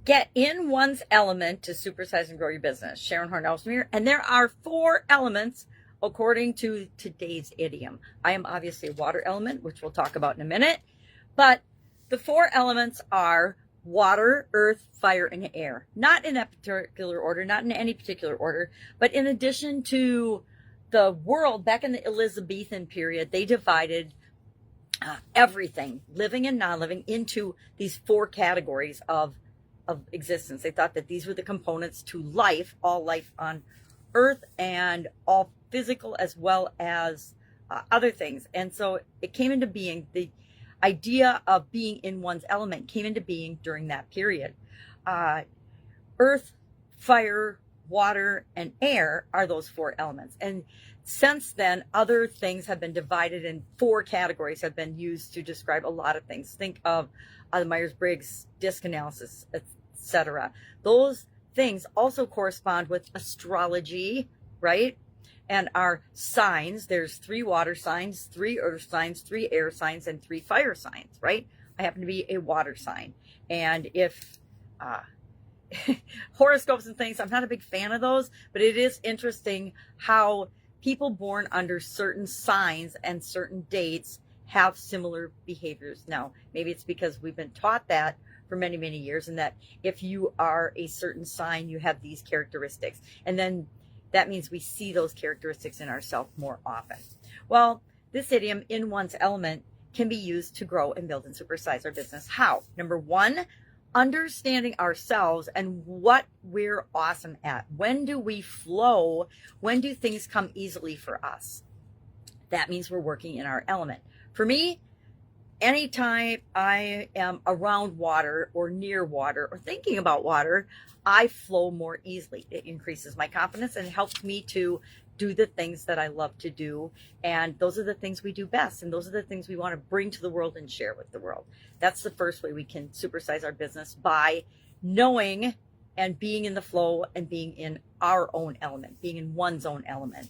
Get in one's element to supersize and grow your business. Sharon Horne-Ellstrom here, and there are 4 elements according to today's idiom. I am obviously a water element, which we'll talk about in a minute, but the 4 elements are water, earth, fire, and air. Not in that particular order, not in any particular order, but in addition to the world back in the Elizabethan period, they divided everything, living and non-living, into these 4 categories of existence. They thought that these were the components to life, all life on earth, and all physical as well as other things. And so it came into being, the idea of being in one's element came into being during that period. Earth, fire, water, and air are those 4 elements. And since then, other things have been divided in 4 categories, have been used to describe a lot of things. Think of the Myers-Briggs disc analysis, etc. Those things also correspond with astrology, right? And our signs. There's 3 water signs, 3 earth signs, 3 air signs, and 3 fire signs, right? I happen to be a water sign. And if horoscopes and things, I'm not a big fan of those, but it is interesting how people born under certain signs and certain dates have similar behaviors. Now, maybe it's because we've been taught that for many, many years, and that if you are a certain sign, you have these characteristics. And then that means we see those characteristics in ourselves more often. Well, this idiom, in one's element, can be used to grow and build and supersize our business. How? Number 1, understanding ourselves and what we're awesome at. When do we flow? When do things come easily for us? That means we're working in our element. For me, anytime I am around water or near water or thinking about water, I flow more easily. It increases my confidence and helps me to do the things that I love to do. And those are the things we do best. And those are the things we want to bring to the world and share with the world. That's the first way we can supersize our business, by knowing and being in the flow and being in our own element, being in one's own element.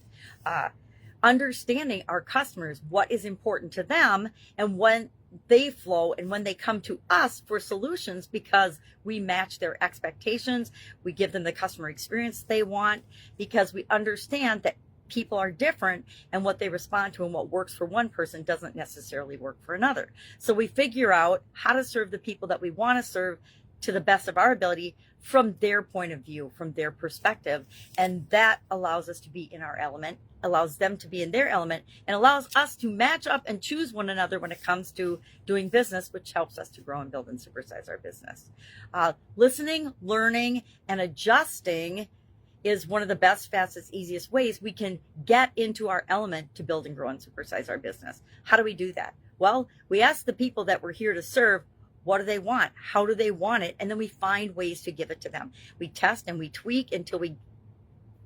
Understanding our customers, what is important to them, and when they flow and when they come to us for solutions, because we match their expectations, we give them the customer experience they want, because we understand that people are different and what they respond to and what works for one person doesn't necessarily work for another. So we figure out how to serve the people that we want to serve to the best of our ability from their point of view, from their perspective. And that allows us to be in our element, allows them to be in their element, and allows us to match up and choose one another when it comes to doing business, which helps us to grow and build and supersize our business. Listening, learning, and adjusting is one of the best, fastest, easiest ways we can get into our element to build and grow and supersize our business. How do we do that? Well, we ask the people that we're here to serve, what do they want? How do they want it? And then we find ways to give it to them. We test and we tweak until we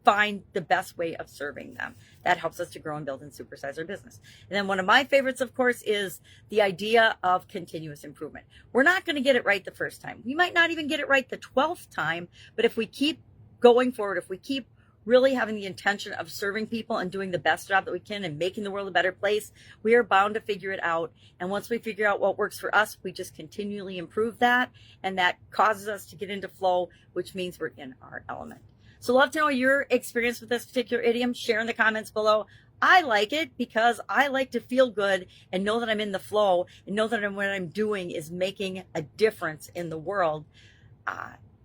find the best way of serving them. That helps us to grow and build and supersize our business. And then one of my favorites, of course, is the idea of continuous improvement. We're not going to get it right the first time. We might not even get it right the 12th time, but if we keep going forward, if we keep really having the intention of serving people and doing the best job that we can and making the world a better place, we are bound to figure it out. And once we figure out what works for us, we just continually improve that. And that causes us to get into flow, which means we're in our element. So love to know your experience with this particular idiom. Share in the comments below. I like it because I like to feel good and know that I'm in the flow and know that what I'm doing is making a difference in the world.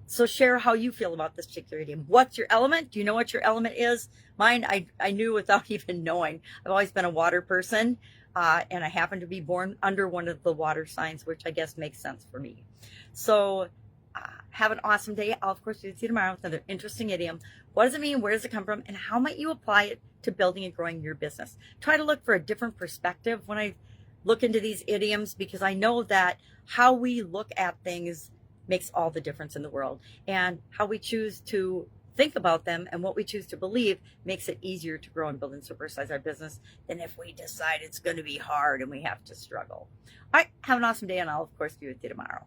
So share how you feel about this particular idiom. What's your element? Do you know what your element is? Mine, I knew without even knowing. I've always been a water person, and I happen to be born under one of the water signs, which I guess makes sense for me. So have an awesome day. I'll, of course, see you tomorrow with another interesting idiom. What does it mean? Where does it come from? And how might you apply it to building and growing your business? Try to look for a different perspective when I look into these idioms, because I know that how we look at things makes all the difference in the world, and how we choose to think about them and what we choose to believe makes it easier to grow and build and supersize our business than if we decide it's going to be hard and we have to struggle. All right, have an awesome day, and I'll of course be with you tomorrow.